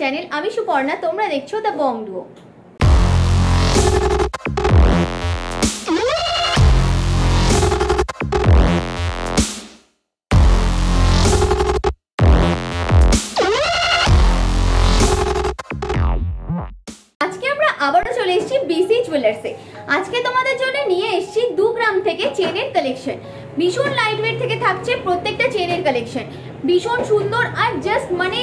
Channel. আমি সুপর্ণা, তোমরা দেখছো দ্য বং ডুও। আজকে আমরা আবারও চলে এসেছি বিসি জুয়েলার্সে। আজকে তোমাদের জন্য নিয়ে এসেছি 2 গ্রাম থেকে চেনের কালেকশন। ভীষণ লাইট ওয়েট থেকে থাকছে প্রত্যেকটা চেনের কালেকশন, ভীষণ সুন্দর আর জাস্ট মানে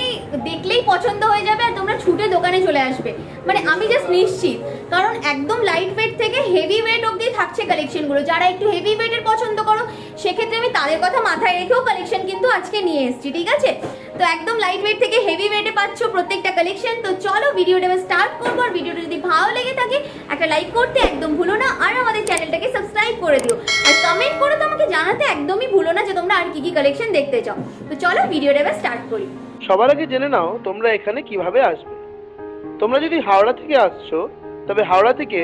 দেখলেই পছন্দ হয়ে যাবে আর তোমরা ছুটে দোকানে চলে আসবে, মানে আমি জাস্ট নিশ্চিত। কারণ একদম লাইট ওয়েট থেকে হেভি ওয়েট অবধি থাকছে কালেকশনগুলো। যারা একটু হেভি ওয়েটের পছন্দ করো সেক্ষেত্রে আমি তাদের কথা মাথায় রেখেও কালেকশন কিন্তু আজকে নিয়ে এসেছি, ঠিক আছে? তো একদম লাইট ওয়েট থেকে হেভি ওয়েটে পাচ্ছ প্রত্যেকটা কালেকশন। তো চলো ভিডিওটা স্টার্ট করবো। আর ভিডিওটা যদি ভালো লেগে থাকে একটা লাইক করতে একদম ভুলো না, আর আমাদের চ্যানেলটাকে সাবস্ক্রাইব করে দিও, আর কমেন্ট করে তো আমাকে জানাতে একদমই ভুলো না যে তোমরা আর কি কি কালেকশন দেখতে চাও। তো চলো ভিডিওটা এবার স্টার্ট করি। সবার আগে জেনে নাও তোমরা এখানে কিভাবে আসবে। তোমরা যদি হাওড়া থেকে আসছো তবে হাওড়া থেকে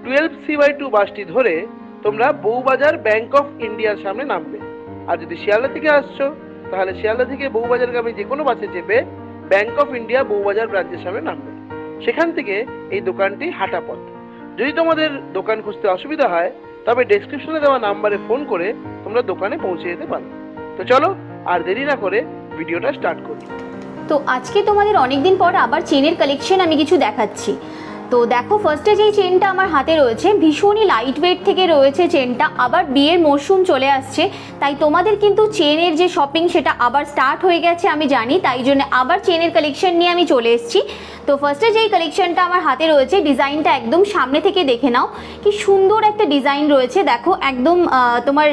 12C/2 বাসটি ধরে তোমরা বউবাজার ব্যাংক অফ ইন্ডিয়ার সামনে নামবে। আর যদি শিয়ালদা থেকে আসছো তাহলে শিয়ালদা থেকে বউবাজারগামী যে কোনো বাসে চেপে ব্যাংক অফ ইন্ডিয়া বউবাজার ব্রাঞ্চের সামনে নামবে। সেখান থেকে এই দোকানটি হাঁটা পথ। যদি তোমাদের দোকান খুঁজতে অসুবিধা হয় তবে ডেসক্রিপশনে দেওয়া নাম্বারে ফোন করে তোমরা দোকানে পৌঁছে যেতে পারো। তো চলো আর দেরি না করে ভিডিওটা স্টার্ট করি। তো আজকে তোমাদের অনেকদিন পর আবার চেনের কালেকশন আমি কিছু দেখাচ্ছি। তো দেখো, ফার্স্টে যেই চেনটা আমার হাতে রয়েছে ভীষণই লাইট ওয়েট থেকে রয়েছে চেনটা। আবার বিয়ের মরশুম চলে আসছে, তাই তোমাদের কিন্তু চেনের যে শপিং সেটা আবার স্টার্ট হয়ে গেছে আমি জানি, তাই জন্য আবার চেনের কালেকশন নিয়ে আমি চলে এসেছি। তো ফার্স্টে যেই কালেকশনটা আমার হাতে রয়েছে ডিজাইনটা একদম সামনে থেকে দেখে নাও, কি সুন্দর একটা ডিজাইন রয়েছে। দেখো একদম তোমার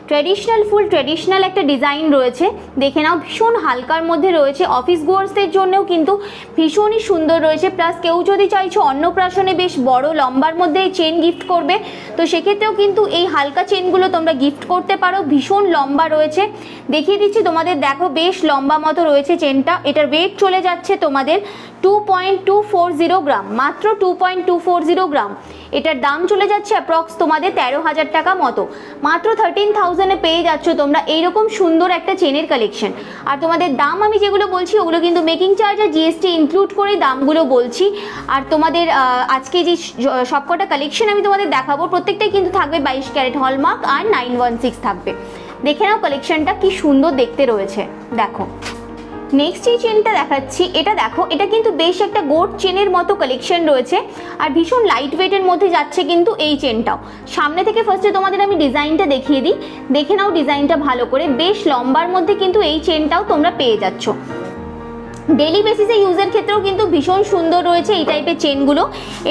ট্র্যাডিশনাল, ফুল ট্র্যাডিশনাল একটা ডিজাইন রয়েছে, দেখে নাও। ভীষণ হালকার মধ্যে রয়েছে, অফিস গোয়ার্সদের জন্যও কিন্তু ভীষণই সুন্দর রয়েছে। প্লাস কেউ যদি চাইছো অন্নপ্রাশনে বেশ বড় লম্বার মধ্যে চেন গিফট করবে তো সেক্ষেত্রেও কিন্তু এই হালকা চেনগুলো তোমরা গিফট করতে পারো। ভীষণ লম্বা রয়েছে, দেখিয়ে দিচ্ছি তোমাদের। দেখো বেশ লম্বা মতো রয়েছে চেনটা। এটার ওয়েট চলে যাচ্ছে তোমাদের 2.240 গ্রাম, মাত্র 2.240 গ্রাম। এটার দাম চলে যাচ্ছে অ্যাপ্রক্স তোমাদের 13,000 টাকা মতো। মাত্র 13,000-এ পেয়ে যাচ্ছ তোমরা এইরকম সুন্দর একটা চেনের কালেকশন। আর তোমাদের দাম আমি যেগুলো বলছি ওগুলো কিন্তু মেকিং চার্জ আর জিএসটি ইনক্লুড করে দামগুলো বলছি। আর তোমাদের আজকে যে সবকটা কালেকশন আমি তোমাদের দেখাবো প্রত্যেকটাই কিন্তু থাকবে 22 ক্যারেট হলমার্ক আর 916 থাকবে। দেখে নাও কালেকশনটা কি সুন্দর দেখতে রয়েছে। দেখো নেক্সট এই চেনটা দেখাচ্ছি, এটা দেখো, এটা কিন্তু বেশ একটা গোট চেনের মতো কালেকশন রয়েছে আর ভীষণ লাইট ওয়েটের মধ্যে যাচ্ছে কিন্তু এই চেনটাও। সামনে থেকে ফার্স্টে তোমাদের আমি ডিজাইনটা দেখিয়ে দিই, দেখে নাও ডিজাইনটা ভালো করে। বেশ লম্বার মধ্যে কিন্তু এই চেনটাও তোমরা পেয়ে যাচ্ছ। ডেলি বেসিসে ইউজের ক্ষেত্রেও কিন্তু ভীষণ সুন্দর রয়েছে এই টাইপের চেনগুলো।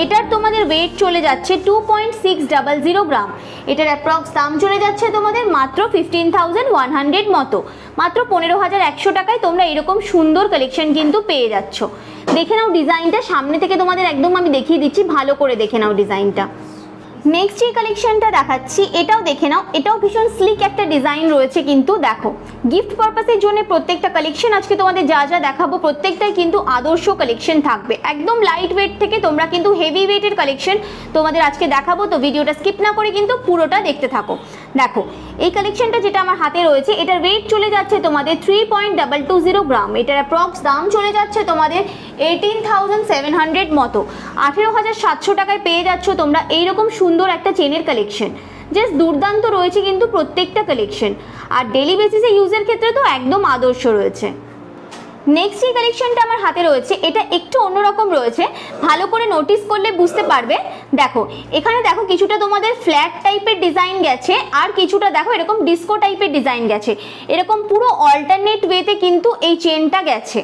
এটার তোমাদের ওয়েট চলে যাচ্ছে 2.600 গ্রাম। এটার অ্যাপ্রক্স দাম চলে যাচ্ছে তোমাদের মাত্র 15,100 মতো। মাত্র 15,100 টাকায় তোমরা এরকম সুন্দর কালেকশন কিন্তু পেয়ে যাচ্ছ। দেখে নাও ডিজাইনটা সামনে থেকে তোমাদের একদম আমি দেখিয়ে দিচ্ছি, ভালো করে দেখে নাও ডিজাইনটা। নেক্সট যে কালেকশনটা দেখাচ্ছি এটাও দেখে নাও, এটাও ভীষণ স্লিক একটা ডিজাইন রয়েছে কিন্তু। দেখো গিফট পারপাসের জন্য প্রত্যেকটা কালেকশন আজকে তোমাদের যা যা দেখাবো প্রত্যেকটাই কিন্তু আদর্শ কালেকশন থাকবে। একদম লাইট ওয়েট থেকে তোমরা কিন্তু হেভি ওয়েটের কালেকশন তোমাদের আজকে দেখাবো। তো ভিডিওটা স্কিপ না করে কিন্তু পুরোটা দেখতে থাকো। দেখো এই কালেকশনটা যেটা আমার হাতে রয়েছে এটার ওয়েট চলে যাচ্ছে তোমাদের 3.220 গ্রাম। এটার অ্যাপ্রক্স দাম চলে যাচ্ছে তোমাদের 18,700 মতো। 18,700 টাকায় পেয়ে যাচ্ছ তোমরা এইরকম সুন্দর একটা চেনের কালেকশন। জাস্ট দুর্দান্ত রয়েছে কিন্তু প্রত্যেকটা কালেকশন, আর ডেলি বেসিসে ইউজের ক্ষেত্রে তো একদম আদর্শ রয়েছে। নেক্সট যে কালেকশনটা আমার হাতে রয়েছে এটা একটু অন্যরকম রয়েছে, ভালো করে নোটিস করলে বুঝতে পারবে। দেখো এখানে দেখো কিছুটা তোমাদের ফ্ল্যাট টাইপের ডিজাইন গেছে আর কিছুটা দেখো এরকম ডিস্কো টাইপের ডিজাইন গেছে। এরকম পুরো অল্টারনেট ওয়েতে কিন্তু এই চেনটা গেছে।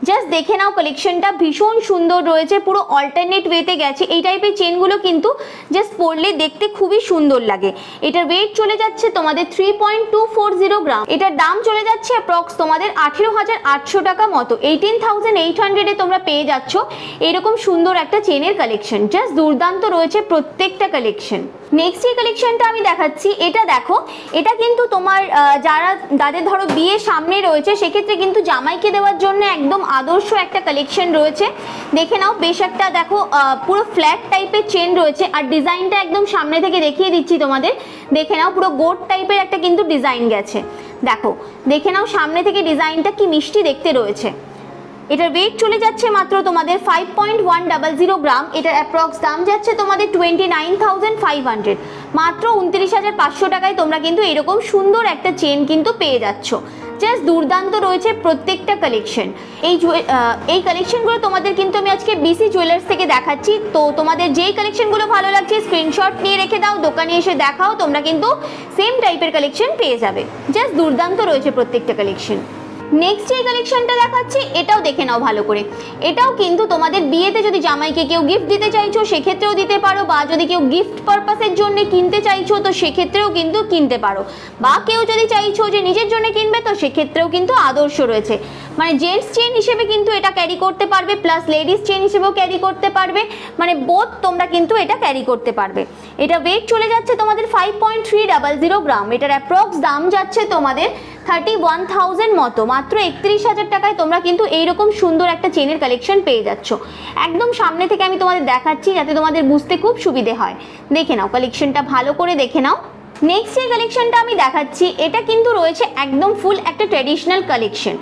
জাস্ট দেখে নাও কালেকশনটা ভীষণ সুন্দর রয়েছে, পুরো অল্টারনেট ওয়েতে গেছে। এই টাইপের চেনগুলো কিন্তু জাস্ট পরলে দেখতে খুবই সুন্দর লাগে। এটার ওয়েট চলে যাচ্ছে তোমাদের 3.240 গ্রাম। এটার দাম চলে যাচ্ছে অ্যাপ্রক্স তোমাদের 18,800 টাকা মতো। 18,800-এ তোমরা পেয়ে যাচ্ছ এরকম সুন্দর একটা চেনের কালেকশন। জাস্ট দুর্দান্ত রয়েছে প্রত্যেকটা কালেকশন। নেক্সট এই কালেকশনটা আমি দেখাচ্ছি, এটা দেখো, এটা কিন্তু তোমার যাদের ধরো বিয়ে সামনে রয়েছে সেক্ষেত্রে কিন্তু জামাইকে দেওয়ার জন্য একদম আদর্শ একটা কালেকশন রয়েছে। দেখে নাও বেশ একটা দেখো পুরো ফ্ল্যাট টাইপের চেন রয়েছে আর ডিজাইনটা একদম সামনে থেকে দেখিয়ে দিচ্ছি তোমাদের। দেখে নাও পুরো গোট টাইপের একটা কিন্তু ডিজাইন গেছে। দেখো দেখে নাও সামনে থেকে ডিজাইনটা কি মিষ্টি দেখতে রয়েছে। এটার ওয়েট চলে যাচ্ছে মাত্র তোমাদের 5.100 গ্রাম। এটার অ্যাপ্রক্স দাম যাচ্ছে তোমাদের 29,500, মাত্র 29,500 টাকায় তোমরা কিন্তু এরকম সুন্দর একটা চেন কিন্তু পেয়ে যাচ্ছ। জাস্ট দুর্দান্ত রয়েছে প্রত্যেকটা কালেকশন। এই কালেকশনগুলো তোমাদের কিন্তু আমি আজকে বিসি জুয়েলার্স থেকে দেখাচ্ছি। তো তোমাদের যেই কালেকশনগুলো ভালো লাগছে স্ক্রিনশট নিয়ে রেখে দাও, দোকানে এসে দেখাও, তোমরা কিন্তু সেম টাইপের কালেকশন পেয়ে যাবে। জাস্ট দুর্দান্ত রয়েছে প্রত্যেকটা কালেকশন। নেক্সট এই কালেকশনটা দেখাচ্ছি, এটাও দেখে নাও ভালো করে। এটাও কিন্তু তোমাদের বিয়েতে যদি জামাইকে কেউ গিফট দিতে চাইছো সেক্ষেত্রেও দিতে পারো, বা যদি কেউ গিফট পারপাসের জন্য কিনতে চাইছো তো সেক্ষেত্রেও কিন্তু কিনতে পারো, বা কেউ যদি চাইছো যে নিজের জন্য কিনবে তো সেক্ষেত্রেও কিন্তু আদর্শ রয়েছে। মানে জেন্টস চেন হিসেবে কিন্তু এটা ক্যারি করতে পারবে, প্লাস লেডিস চেন হিসেবেও ক্যারি করতে পারবে, মানে বোথ তোমরা কিন্তু এটা ক্যারি করতে পারবে। এটা ওয়েট চলে যাচ্ছে তোমাদের 5.300 গ্রাম। এটার অ্যাপ্রক্স দাম যাচ্ছে তোমাদের 31,000 মতো, মাত্র 31,000 টাকায় তোমরা কিন্তু এইরকম সুন্দর একটা চেনের কালেকশন পেয়ে যাচ্ছ। একদম সামনে থেকে আমি তোমাদের দেখাচ্ছি যাতে তোমাদের বুঝতে খুব সুবিধে হয়। দেখে নাও কালেকশনটা ভালো করে দেখে নাও। নেক্সট যে কালেকশনটা আমি দেখাচ্ছি এটা কিন্তু রয়েছে একদম ফুল একটা ট্র্যাডিশনাল কালেকশন।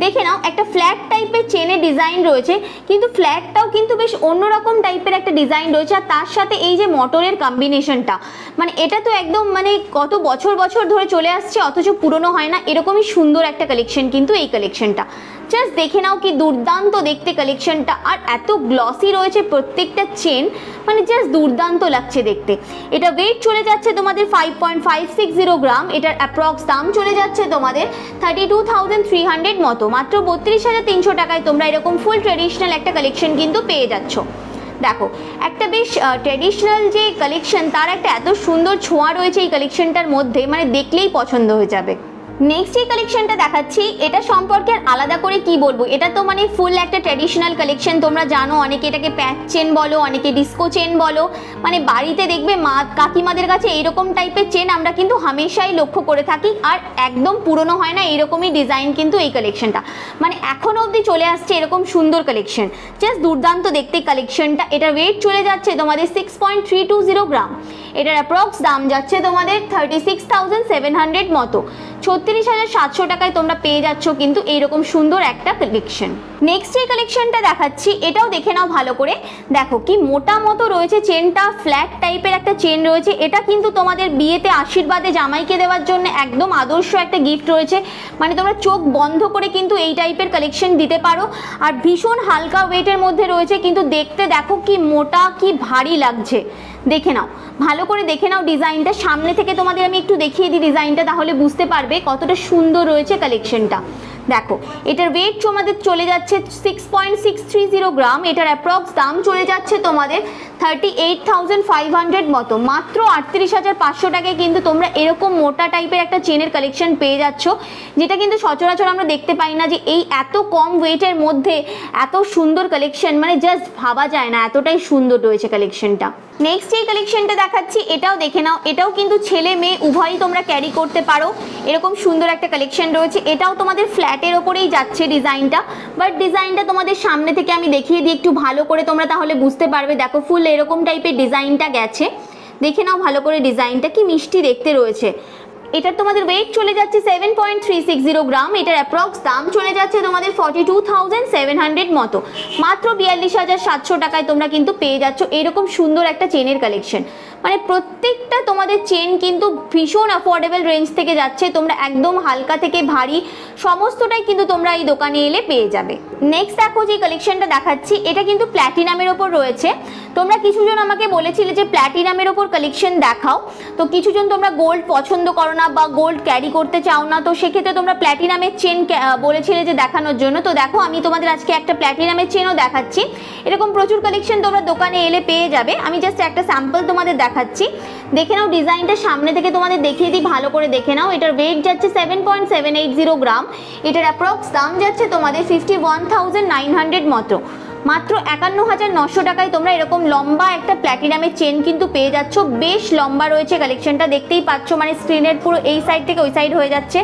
দেখে নাও একটা ফ্ল্যাট টাইপের চেনের ডিজাইন রয়েছে, কিন্তু ফ্ল্যাটটাও কিন্তু বেশ অন্যরকম টাইপের একটা ডিজাইন রয়েছে। আর তার সাথে এই যে মটরের কম্বিনেশনটা, মানে এটা তো একদম মানে কত বছর বছর ধরে চলে আসছে অথচ পুরনো হয় না, এরকমই সুন্দর একটা কালেকশন কিন্তু এই কালেকশনটা। জাস্ট দেখে নাও কি দুর্দান্ত দেখতে কালেকশনটা, আর এত গ্লসি রয়েছে প্রত্যেকটা চেন, মানে জাস্ট দুর্দান্ত লাগছে দেখতে। এটা ওয়েট চলে যাচ্ছে তোমাদের 5.560 গ্রাম। এটার অ্যাপ্রক্স দাম চলে যাচ্ছে তোমাদের 32,300 মতো, মাত্র 32,300 টাকায় তোমরা এরকম ফুল ট্র্যাডিশনাল একটা কালেকশন কিন্তু পেয়ে যাচ্ছ। দেখো একটা বেশ ট্র্যাডিশনাল যে কালেকশন তার একটা এত সুন্দর ছোঁয়া রয়েছে এই কালেকশনটার মধ্যে, মানে দেখলেই পছন্দ হয়ে যাবে। নেক্সট এই কালেকশনটা দেখাচ্ছি, এটা সম্পর্কে আলাদা করে কি বলবো, এটা তো মানে ফুল একটা ট্র্যাডিশনাল কালেকশন। তোমরা জানো অনেকে এটাকে প্যাচ চেন বলো, অনেকে ডিস্কো চেন বলো, মানে বাড়িতে দেখবে মা কাকিমাদের কাছে এইরকম টাইপের চেন আমরা কিন্তু হামেশাই লক্ষ্য করে থাকি, আর একদম পুরনো হয় না, এইরকমই ডিজাইন কিন্তু এই কালেকশনটা, মানে এখনো অবধি চলে আসছে এরকম সুন্দর কালেকশন। জাস্ট দুর্দান্ত দেখতে কালেকশনটা। এটার ওয়েট চলে যাচ্ছে তোমাদের 6.320 গ্রাম। এটার অ্যাপ্রক্স দাম যাচ্ছে তোমাদের 36,700 মতো, 36,700 টাকায় তোমরা পেয়ে যাচ্ছ কিন্তু এইরকম সুন্দর একটা কালেকশন। নেক্সট এই কালেকশনটা দেখাচ্ছি, এটাও দেখে নাও ভালো করে। দেখো কি মোটা মতো রয়েছে চেনটা, ফ্ল্যাট টাইপের একটা চেন রয়েছে। এটা কিন্তু তোমাদের বিয়েতে আশীর্বাদে জামাইকে দেওয়ার জন্য একদম আদর্শ একটা গিফট রয়েছে, মানে তোমরা চোখ বন্ধ করে কিন্তু এই টাইপের কালেকশন দিতে পারো। আর ভীষণ হালকা ওয়েটের মধ্যে রয়েছে, কিন্তু দেখতে দেখো কি মোটা কি ভারী লাগছে। দেখে নাও ভালো করে দেখে নাও ডিজাইনটা, সামনে থেকে তোমাদের আমি একটু দেখিয়ে দিই ডিজাইনটা, তাহলে বুঝতে পারবে কতটা সুন্দর রয়েছে কালেকশনটা। দেখো এটার ওয়েট তোমাদের চলে যাচ্ছে 6.630 গ্রাম। এটার অ্যাপ্রক্স দাম চলে যাচ্ছে তোমাদের 38,500 মতো, মাত্র 38,500 টাকায় কিন্তু তোমরা এরকম মোটা টাইপের একটা চেনের কালেকশন পেয়ে যাচ্ছ, যেটা কিন্তু সচরাচর আমরা দেখতে পাই না যে এই এত কম ওয়েটের মধ্যে এত সুন্দর কালেকশন, মানে জাস্ট ভাবা যায় না এতটাই সুন্দর রয়েছে কালেকশনটা। নেক্সট এই কালেকশনটা দেখাচ্ছি, এটাও দেখে নাও। এটাও কিন্তু ছেলে মেয়ে উভয়ই তোমরা ক্যারি করতে পারো, এরকম সুন্দর একটা কালেকশন রয়েছে। এটাও তোমাদের ফ্ল্যাটের ওপরেই যাচ্ছে ডিজাইনটা, বাট ডিজাইনটা তোমাদের সামনে থেকে আমি দেখিয়ে দিই একটু ভালো করে, তোমরা তাহলে বুঝতে পারবে। দেখো ফুল এরকম টাইপের ডিজাইনটা গেছে, দেখে নাও ভালো করে ডিজাইনটা কি মিষ্টি দেখতে রয়েছে। এটার তোমাদের ওয়েট চলে যাচ্ছে 7.360 গ্রাম। এটার অ্যাপ্রক্স দাম চলে যাচ্ছে তোমাদের 42,700 মতো, মাত্র 42,700 টাকায় তোমরা কিন্তু পেয়ে যাচ্ছ এরকম সুন্দর একটা চেনের কালেকশন। মানে প্রত্যেকটা তোমাদের চেন কিন্তু ভীষণ অ্যাফোর্ডেবল রেঞ্জ থেকে যাচ্ছে, তোমরা একদম হালকা থেকে ভারী সমস্তটাই কিন্তু তোমরা এই দোকানে এলে পেয়ে যাবে। নেক্সট দেখো যে কালেকশনটা দেখাচ্ছি, এটা কিন্তু প্ল্যাটিনামের ওপর রয়েছে। তোমরা কিছুজন আমাকে বলেছিলে যে প্ল্যাটিনামের ওপর কালেকশন দেখাও, তো কিছুজন তোমরা গোল্ড পছন্দ করো না বা গোল্ড ক্যারি করতে চাও না, তো সেক্ষেত্রে তোমরা প্ল্যাটিনামের চেন বলেছিলে যে দেখানোর জন্য। তো দেখো আমি তোমাদের আজকে একটা প্ল্যাটিনামের চেনও দেখাচ্ছি, এরকম প্রচুর কালেকশন তোমরা দোকানে এলে পেয়ে যাবে। আমি জাস্ট একটা স্যাম্পল তোমাদের দেখাচ্ছি, দেখে নাও ডিজাইনটা সামনে থেকে তোমাদের দেখিয়ে দিই ভালো করে দেখে নাও। এটার ওয়েট যাচ্ছে 7.780 গ্রাম। এটার অ্যাপ্রক্স দাম যাচ্ছে তোমাদের 51,900 মতো, মাত্র 51,900 টাকায় তোমরা এরকম লম্বা একটা প্ল্যাটিনামের চেন কিন্তু পেয়ে যাচ্ছ। বেশ লম্বা রয়েছে কালেকশনটা, দেখতেই পাচ্ছ, মানে স্ক্রিনের পুরো এই সাইড থেকে ওই সাইড হয়ে যাচ্ছে,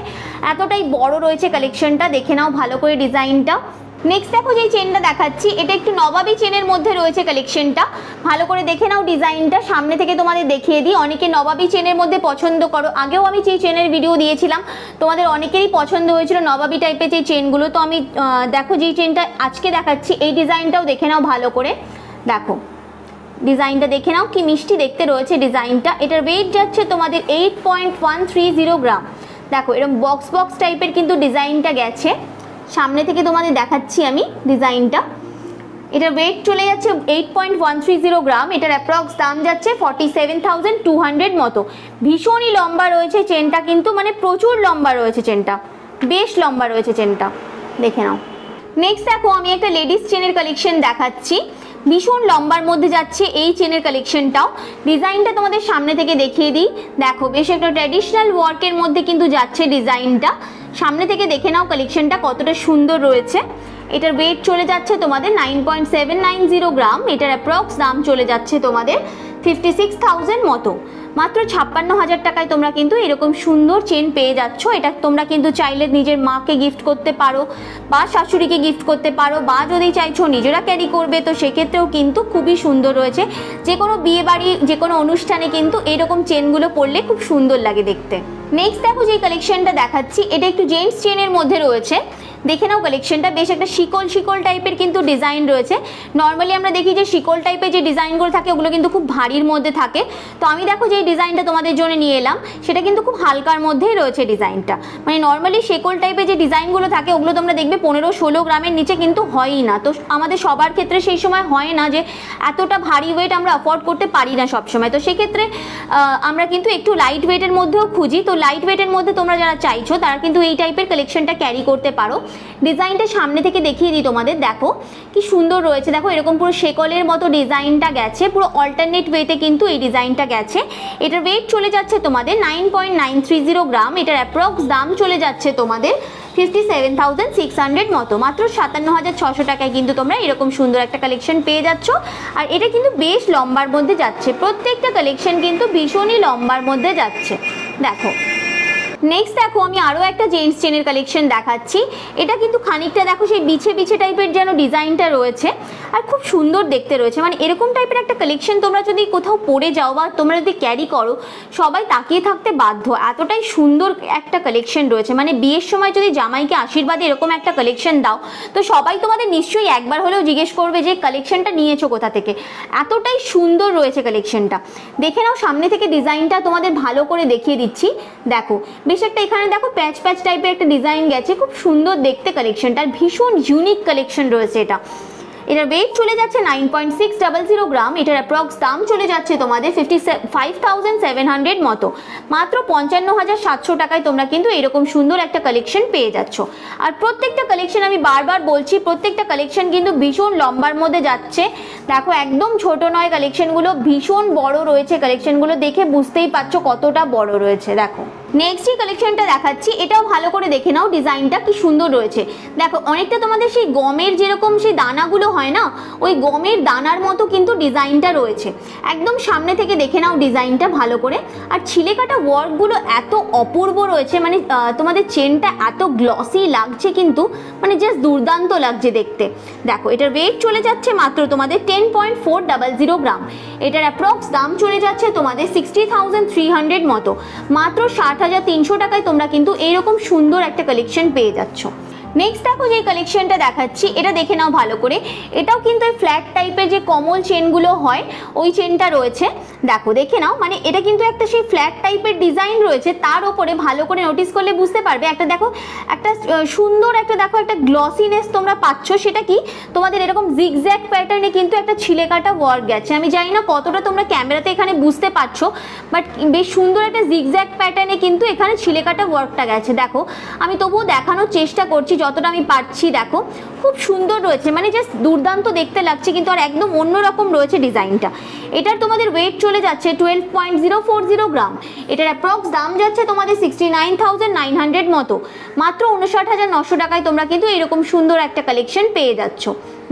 এতটাই বড় রয়েছে কালেকশনটা। দেখে নাও ভালো করে ডিজাইনটা। নেক্সট দেখো যে চেনটা দেখাচ্ছি, এটা একটু নবাবী চেনের মধ্যে রয়েছে কালেকশনটা। ভালো করে দেখে নাও ডিজাইনটা, সামনে থেকে তোমাদের দেখিয়ে দিই। অনেকে নবাবী চেনের মধ্যে পছন্দ করো, আগেও আমি যে চেনের ভিডিও দিয়েছিলাম, তোমাদের অনেকেরই পছন্দ হয়েছিল নবাবী টাইপের যে চেনগুলো। তো আমি দেখো যেই চেনটা আজকে দেখাচ্ছি এই ডিজাইনটাও দেখে নাও ভালো করে। দেখো ডিজাইনটা দেখে নাও, কি মিষ্টি দেখতে রয়েছে ডিজাইনটা। এটার ওয়েট যাচ্ছে তোমাদের 8.130 গ্রাম। দেখো এরকম বক্স বক্স টাইপের কিন্তু ডিজাইনটা গেছে। সামনে থেকে তোমাদের দেখাচ্ছি আমি ডিজাইনটা। এটার ওয়েট চলে যাচ্ছে 8.130 গ্রাম। এটার অ্যাপ্রক্স দাম যাচ্ছে 47,200 মতো। ভীষণই লম্বা রয়েছে চেনটা, কিন্তু মানে প্রচুর লম্বা রয়েছে চেনটা, বেশ লম্বা রয়েছে চেনটা, দেখে নাও। নেক্সট দেখো আমি একটা লেডিস চেনের কালেকশন দেখাচ্ছি, ভীষণ লম্বার মধ্যে যাচ্ছে এই চেনের কালেকশনটাও। ডিজাইনটা তোমাদের সামনে থেকে দেখিয়ে দিই। দেখো বেশ একটা ট্র্যাডিশনাল ওয়ার্কের মধ্যে কিন্তু যাচ্ছে ডিজাইনটা। সামনে থেকে দেখে নাও কালেকশনটা কতটা সুন্দর রয়েছে। এটার ওয়েট চলে যাচ্ছে তোমাদের 9.790 গ্রাম। এটার অ্যাপ্রক্স দাম চলে যাচ্ছে তোমাদের 56,000 মতো। মাত্র 56,000 টাকায় তোমরা কিন্তু এরকম সুন্দর চেন পেয়ে যাচ্ছ। এটা তোমরা কিন্তু চাইলে নিজের মাকে গিফট করতে পারো বা শাশুড়িকে গিফট করতে পারো, বা যদি চাইছো নিজেরা ক্যারি করবে তো সেক্ষেত্রেও কিন্তু খুবই সুন্দর রয়েছে। যে কোনো বিয়ে বাড়ি, যে কোনো অনুষ্ঠানে কিন্তু এরকম চেনগুলো পরলে খুব সুন্দর লাগে দেখতে। নেক্সট দেখো যে কালেকশনটা দেখাচ্ছি, এটা একটু জেন্টস চেনের মধ্যে রয়েছে। দেখে নাও কালেকশনটা, বেশ একটা শিকল শিকল টাইপের কিন্তু ডিজাইন রয়েছে। নর্মালি আমরা দেখি যে শিকল টাইপের যে ডিজাইনগুলো থাকে ওগুলো কিন্তু খুব ভারীর মধ্যে থাকে। তো আমি দেখো যে ডিজাইনটা তোমাদের জন্য নিয়ে এলাম, সেটা কিন্তু খুব হালকার মধ্যেই রয়েছে ডিজাইনটা। মানে নর্মালি শিকল টাইপের যে ডিজাইনগুলো থাকে ওগুলো তোমরা দেখবে 15-16 গ্রামের নিচে কিন্তু হয়ই না। তো আমাদের সবার ক্ষেত্রে সেই সময় হয় না যে এতটা ভারী ওয়েট আমরা অ্যাফোর্ড করতে পারি না সবসময়। তো সেক্ষেত্রে আমরা কিন্তু একটু লাইট ওয়েটের মধ্যেও খুঁজি। তো লাইট ওয়েটের মধ্যে তোমরা যারা চাইছো তারা কিন্তু এই টাইপের কালেকশনটা ক্যারি করতে পারো। ডিজাইনটা সামনে থেকে দেখিয়ে দিই তোমাদের। দেখো কি সুন্দর রয়েছে, দেখো এরকম পুরো শেকলের মতো ডিজাইনটা গেছে, পুরো অল্টারনেট ওয়েতে কিন্তু এই ডিজাইনটা গেছে। এটার ওয়েট চলে যাচ্ছে তোমাদের 9.930 গ্রাম। এটার অ্যাপ্রক্স দাম চলে যাচ্ছে তোমাদের 57,600 মতো। মাত্র 57,600 টাকায় কিন্তু তোমরা এরকম সুন্দর একটা কালেকশন পেয়ে যাচ্ছ। আর এটা কিন্তু বেশ লম্বার মধ্যে যাচ্ছে, প্রত্যেকটা কালেকশন কিন্তু ভীষণই লম্বার মধ্যে যাচ্ছে। দেখো নেক্সট দেখো আমি আরও একটা জেন্টস চেনের কালেকশন দেখাচ্ছি। এটা কিন্তু খানিকটা দেখো সেই বিছে বিছে টাইপের যেন ডিজাইনটা রয়েছে, আর খুব সুন্দর দেখতে রয়েছে। মানে এরকম টাইপের একটা কালেকশন তোমরা যদি কোথাও পরে যাও বা তোমরা যদি ক্যারি করো, সবাই তাকিয়ে থাকতে বাধ্য, এতটাই সুন্দর একটা কালেকশন রয়েছে। মানে বিয়ের সময় যদি জামাইকে আশীর্বাদে এরকম একটা কালেকশন দাও তো সবাই তোমাদের নিশ্চয়ই একবার হলেও জিজ্ঞেস করবে যে কালেকশনটা নিয়েছো কোথা থেকে। এতটাই সুন্দর রয়েছে কালেকশনটা। দেখে নাও সামনে থেকে ডিজাইনটা তোমাদের ভালো করে দেখিয়ে দিচ্ছি। দেখো বেশ একটা এখানে দেখো প্যাচ প্যাচ টাইপের একটা ডিজাইন গেছে, খুব সুন্দর দেখতে কালেকশনটা, ভীষণ ইউনিক কালেকশন রয়েছে এটা। এটার ওয়েট চলে যাচ্ছে 9.600 গ্রাম। এটার অ্যাপ্রক্স দাম চলে যাচ্ছে তোমাদের 55,700 মতো। মাত্র 55,700 টাকায় তোমরা কিন্তু এরকম সুন্দর একটা কালেকশন পেয়ে যাচ্ছ। আর প্রত্যেকটা কালেকশন আমি বারবার বলছি, প্রত্যেকটা কালেকশন কিন্তু ভীষণ লম্বার মধ্যে যাচ্ছে। দেখো একদম ছোট নয় কালেকশনগুলো, ভীষণ বড় রয়েছে কালেকশনগুলো, দেখে বুঝতেই পারছো কতটা বড় রয়েছে। দেখো নেক্সট যে কালেকশনটা দেখাচ্ছি এটাও ভালো করে দেখে নাও, ডিজাইনটা কি সুন্দর রয়েছে। দেখো অনেকটা তোমাদের সেই গমের যেরকম সেই দানাগুলো হয় না, ওই গমের দানার মতো কিন্তু ডিজাইনটা রয়েছে। একদম সামনে থেকে দেখে নাও ডিজাইনটা ভালো করে। আর ছিলে কাটা ওয়ার্কগুলো এত অপূর্ব রয়েছে, মানে তোমাদের চেনটা এত গ্লসি লাগছে, কিন্তু মানে জাস্ট দুর্দান্ত লাগছে দেখতে। দেখো এটার ওয়েট চলে যাচ্ছে মাত্র তোমাদের 10.400 গ্রাম। এটার অ্যাপ্রক্স দাম চলে যাচ্ছে তোমাদের 60,300 মতো। মাত্র 60,300 টাকায় তোমরা কিন্তু এইরকম সুন্দর একটা কালেকশন পেয়ে যাচ্ছ। নেক্সট দেখো যে কালেকশনটা দেখাচ্ছি এটা দেখে নাও ভালো করে। এটাও কিন্তু এই ফ্ল্যাট টাইপের যে কমল চেনগুলো হয় ওই চেনটা রয়েছে। দেখো দেখে নাও, মানে এটা কিন্তু একটা সেই ফ্ল্যাট টাইপের ডিজাইন রয়েছে, তার উপরে ভালো করে নোটিস করলে বুঝতে পারবে একটা দেখো একটা সুন্দর একটা দেখো একটা গ্লসিনেস তোমরা পাচ্ছ। সেটা কি তোমাদের এরকম জিগজ্যাগ প্যাটার্নে কিন্তু একটা ছিলে কাটা ওয়ার্ক গেছে। আমি জানি না কতটা তোমরা ক্যামেরাতে এখানে বুঝতে পারছো, বাট বেশ সুন্দর একটা জিগজ্যাগ প্যাটার্নে কিন্তু এখানে ছিলে কাটা ওয়ার্কটা গেছে। দেখো আমি তবুও দেখানোর চেষ্টা করছি যতটা আমি পারছি। দেখো খুব সুন্দর রয়েছে, মানে জাস্ট দুর্দান্ত দেখতে লাগছে, কিন্তু আর একদম অন্যরকম রয়েছে ডিজাইনটা। এটার তোমাদের ওয়েট চলে যাচ্ছে 12.040 গ্রাম। এটার অ্যাপ্রক্স দাম যাচ্ছে তোমাদের 69,900 মতো। মাত্র 59,900 টাকায় তোমরা কিন্তু এরকম সুন্দর একটা কালেকশন পেয়ে যাচ্ছ।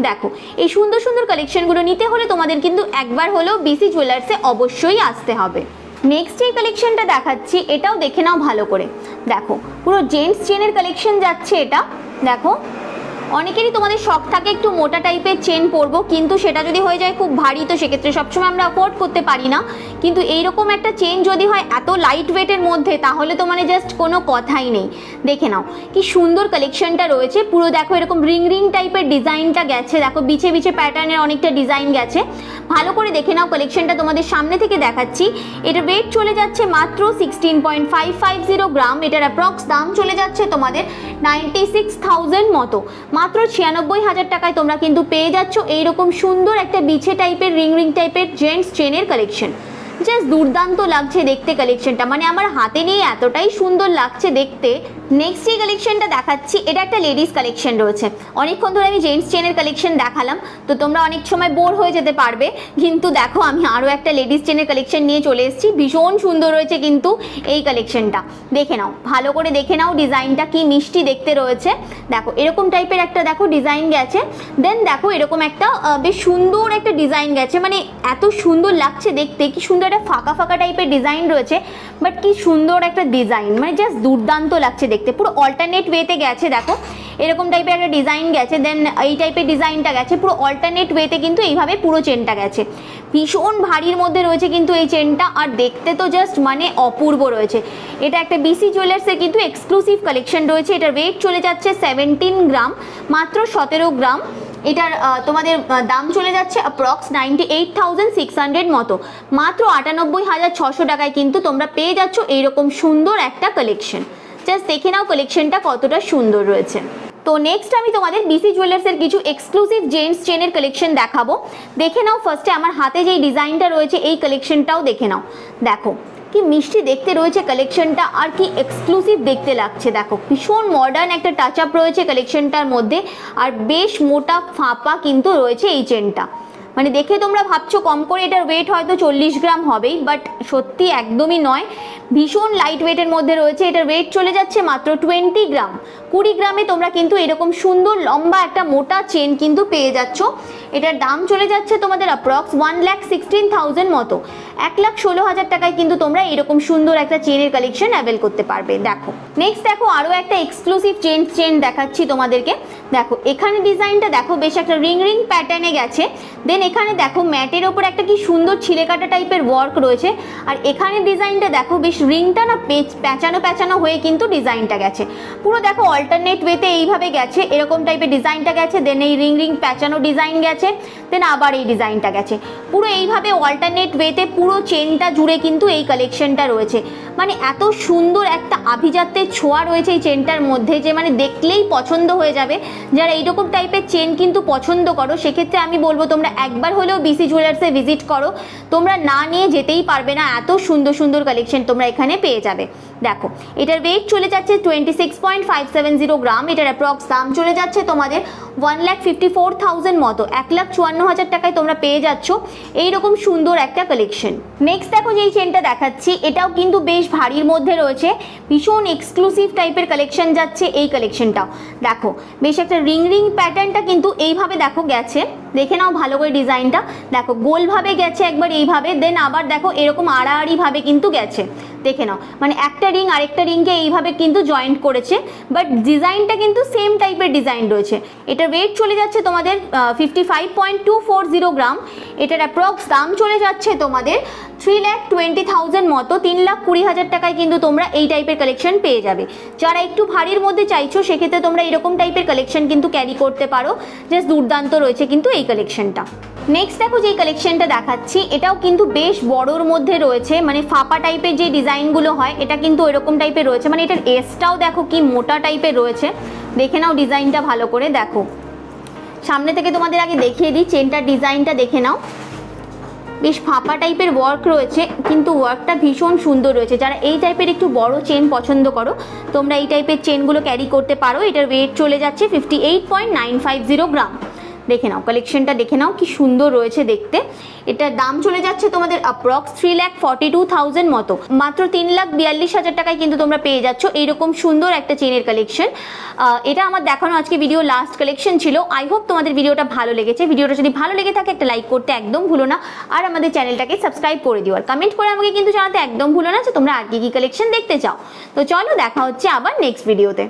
দেখো এই সুন্দর সুন্দর কালেকশনগুলো নিতে হলে তোমাদের কিন্তু একবার হলেও বিসি জুয়েলার্সে অবশ্যই আসতে হবে। নেক্সট এই কালেকশনটা দেখাচ্ছি এটাও দেখে নাও ভালো করে। দেখো পুরো জেন্টস চেনের কালেকশন যাচ্ছে এটা। দেখো অনেকেরই তোমাদের শখ থাকে একটু মোটা টাইপের চেন পরবো, কিন্তু সেটা যদি হয়ে যায় খুব ভারী, তো সেক্ষেত্রে সবসময় আমরা অ্যাফোর্ড করতে পারি না। কিন্তু এইরকম একটা চেন যদি হয় এত লাইট ওয়েটের মধ্যে, তাহলে তো মানে জাস্ট কোনো কথাই নেই। দেখে নাও কি সুন্দর কালেকশনটা রয়েছে। পুরো দেখো এরকম রিং রিং টাইপের ডিজাইনটা গেছে, দেখো বিছে বিছে প্যাটার্নের অনেকটা ডিজাইন গেছে। ভালো করে দেখে নাও কালেকশনটা, তোমাদের সামনে থেকে দেখাচ্ছি। এটা ওয়েট চলে যাচ্ছে মাত্র 16.550 গ্রাম। এটার অ্যাপ্রক্স দাম চলে যাচ্ছে তোমাদের 96,000 মতো। মাত্র 96,000 টাকায় তোমরা কিন্তু পেয়ে যাচ্ছ এইরকম সুন্দর একটা বিছে টাইপের রিং রিং টাইপের জেন্টস চেনের কালেকশন। জাস্ট দুর্দান্ত লাগছে দেখতে কালেকশনটা, মানে আমার হাতে নিয়ে এতটাই সুন্দর লাগছে দেখতে। নেক্সট যে কালেকশনটা দেখাচ্ছি, এটা একটা লেডিস কালেকশন রয়েছে। অনেকক্ষণ ধরে আমি জেন্টস চেনের কালেকশন দেখালাম, তো তোমরা অনেক সময় বোর হয়ে যেতে পারবে, কিন্তু দেখো আমি আরও একটা লেডিস চেনের কালেকশন নিয়ে চলে এসেছি। ভীষণ সুন্দর রয়েছে কিন্তু এই কালেকশনটা, দেখে নাও, ভালো করে দেখে নাও ডিজাইনটা কি মিষ্টি দেখতে রয়েছে। দেখো এরকম টাইপের একটা দেখো ডিজাইন গেছে, দেন দেখো এরকম একটা বেশ সুন্দর একটা ডিজাইন গেছে, মানে এত সুন্দর লাগছে দেখতে। কি সুন্দর একটা ফাঁকা ফাঁকা টাইপের ডিজাইন রয়েছে, বাট কি সুন্দর একটা ডিজাইন, মানে জাস্ট দুর্দান্ত লাগছে দেখতে। পুরো অল্টারনেট ওয়েতে গেছে, দেখো এরকম টাইপের একটা ডিজাইন গেছে, দেন এই টাইপের ডিজাইনটা গেছে, পুরো অল্টারনেট ওয়েতে কিন্তু এইভাবে পুরো চেনটা গেছে। ভীষণ ভারীর মধ্যে রয়েছে কিন্তু এই চেনটা, আর দেখতে তো জাস্ট মানে অপূর্ব রয়েছে। এটা একটা বিসি জুয়েলার্সের কিন্তু এক্সক্লুসিভ কালেকশন রয়েছে। এটার ওয়েট চলে যাচ্ছে 17 গ্রাম, মাত্র 17 গ্রাম। এটার তোমাদের দাম চলে যাচ্ছে অ্যাপ্রক্স 98,600 মতো। মাত্র 98,600 টাকায় কিন্তু তোমরা পেয়ে যাচ্ছ এইরকম সুন্দর একটা কালেকশন। জাস্ট দেখে নাও কালেকশনটা কতটা সুন্দর রয়েছে। তো নেক্সট আমি তোমাদের বিসি জুয়েলার্সের কিছু এক্সক্লুসিভ জেন্টস চেনের কালেকশন দেখাবো। দেখে নাও ফার্স্টে আমার হাতে যেই ডিজাইনটা রয়েছে এই কালেকশনটাও দেখে নাও। দেখো কি মিষ্টি দেখতে রয়েছে কালেকশনটা, আর কি এক্সক্লুসিভ দেখতে লাগছে। দেখো ভীষণ মডার্ন একটা টাচ আপ রয়েছে কালেকশনটার মধ্যে, আর বেশ মোটা ফাঁপা কিন্তু রয়েছে এই চেনটা। মানে দেখে তোমরা ভাবছো কম করে, এটার ওয়েট হয়তো 40 গ্রাম হবেই, বাট সত্যি একদমই নয়। ভীষণ লাইট ওয়েটের মধ্যে রয়েছে। এটার ওয়েট চলে যাচ্ছে মাত্র 20 গ্রাম। 20 গ্রামে তোমরা কিন্তু এরকম সুন্দর লম্বা একটা মোটা চেন কিন্তু পেয়ে যাচ্ছ। এটার দাম চলে যাচ্ছে তোমাদের অ্যাপ্রক্স 1,16,000 মতো। 1,16,000 টাকায় কিন্তু তোমরা এরকম সুন্দর একটা চেনের কালেকশন অ্যাভেল করতে পারবে। দেখো নেক্সট দেখো আরও একটা এক্সক্লুসিভ চেন দেখাচ্ছি তোমাদেরকে। দেখো এখানে ডিজাইনটা দেখো বেশ একটা রিং রিং প্যাটার্নে গেছে, দেন এখানে দেখো ম্যাটের ওপর একটা কি সুন্দর ছিলে কাটা টাইপের ওয়ার্ক রয়েছে, আর এখানে ডিজাইনটা দেখো বেশ রিংটা না প্যাঁচানো প্যাঁচানো হয়ে কিন্তু ডিজাইনটা গেছে। পুরো দেখো অল্টারনেট ওয়েতে এইভাবে গেছে, এরকম টাইপের ডিজাইনটা গেছে, দেন এই রিং রিং প্যাঁচানো ডিজাইন গেছে, দেন আবার এই ডিজাইনটা গেছে। পুরো এইভাবে অল্টারনেট ওয়েতে পুরো চেনটা জুড়ে কিন্তু এই কালেকশনটা রয়েছে। মানে এত সুন্দর একটা আভিজাত্যের ছোঁয়া রয়েছে এই চেনটার মধ্যে, যে মানে দেখলেই পছন্দ হয়ে যাবে। যারা এইরকম টাইপের চেন কিন্তু পছন্দ করো, সেক্ষেত্রে আমি বলবো তোমরা একবার হলেও বিসি জুয়েলার্সে ভিজিট করো, তোমরা না নিয়ে যেতেই পারবে না। এত সুন্দর সুন্দর কালেকশন তোমরা এখানে পেয়ে যাবে। দেখো এটার ওয়েট চলে যাচ্ছে 26.570 গ্রাম। এটার অ্যাপ্রক্স দাম চলে যাচ্ছে তোমাদের 1,54,000 মতো। 1,54,000 টাকায় তোমরা পেয়ে যাচ্ছ এইরকম সুন্দর একটা কালেকশন। নেক্সট দেখো যেই চেনটা দেখাচ্ছি, এটাও কিন্তু বেশ ভারীর মধ্যে রয়েছে। ভীষণ এক্সক্লুসিভ টাইপের কালেকশন যাচ্ছে এই কালেকশনটাও। দেখো বেশ একটা রিং রিং প্যাটার্নটা কিন্তু এইভাবে দেখো গেছে, দেখে নাও ভালো করে ডিজাইনটা। দেখো গোলভাবে গেছে একবার এইভাবে, দেন আবার দেখো এরকম আড়াআড়ি ভাবে কিন্তু গেছে, দেখে নাও। মানে একটা রিং আরেকটা রিংকে এইভাবে কিন্তু জয়েন্ট করেছে, বাট ডিজাইনটা কিন্তু সেম টাইপের ডিজাইন রয়েছে। এটার ওয়েট চলে যাচ্ছে তোমাদের 55.240 গ্রাম। এটার অ্যাপ্রক্স দাম চলে যাচ্ছে তোমাদের 3,20,000 মতো। 3,20,000 টাকায় কিন্তু তোমরা এই টাইপের কালেকশন পেয়ে যাবে। যারা একটু ভারীর মধ্যে চাইছো, সেক্ষেত্রে তোমরা এরকম টাইপের কালেকশন কিন্তু ক্যারি করতে পারো। জাস্ট দুর্দান্ত রয়েছে কিন্তু এই কালেকশনটা। নেক্সট দেখো যেই কালেকশনটা দেখাচ্ছি, এটাও কিন্তু বেশ বড়োর মধ্যে রয়েছে, মানে ফাঁপা টাইপের যে ডিজাইনগুলো হয় এটা কিন্তু এরকম টাইপের রয়েছে। মানে এটার এসটাও দেখো কি মোটা টাইপের রয়েছে, দেখে নাও ডিজাইনটা ভালো করে। দেখো সামনে থেকে তোমাদের আগে দেখিয়ে দিই চেনটার ডিজাইনটা, দেখে নাও বেশ ফাঁপা টাইপের ওয়ার্ক রয়েছে, কিন্তু ওয়ার্কটা ভীষণ সুন্দর রয়েছে। যারা এই টাইপের একটু বড় চেন পছন্দ করো, তোমরা এই টাইপের চেনগুলো ক্যারি করতে পারো। এটার ওয়েট চলে যাচ্ছে 58.950 গ্রাম। দেখে নাও কালেকশনটা, দেখে নাও কি সুন্দর রয়েছে দেখতে। এটার দাম চলে যাচ্ছে তোমাদের অ্যাপ্রক্স 3,42,000 মতো। মাত্র 3,42,000 টাকায় কিন্তু তোমরা পেয়ে যাচ্ছ এইরকম সুন্দর একটা চেনের কালেকশন। এটা আমার দেখানো আজকে ভিডিও লাস্ট কালেকশন ছিল। আই হোপ তোমাদের ভিডিওটা ভালো লেগেছে। ভিডিওটা যদি ভালো লেগে থাকে একটা লাইক করতে একদম ভুলো না, আর আমাদের চ্যানেলটাকে সাবস্ক্রাইব করে দিও, আর কমেন্ট করে আমাকে কিন্তু জানাতে একদম ভুলো না যে তোমরা আর কি কালেকশন দেখতে চাও। তো চলো দেখা হচ্ছে আবার নেক্সট ভিডিওতে।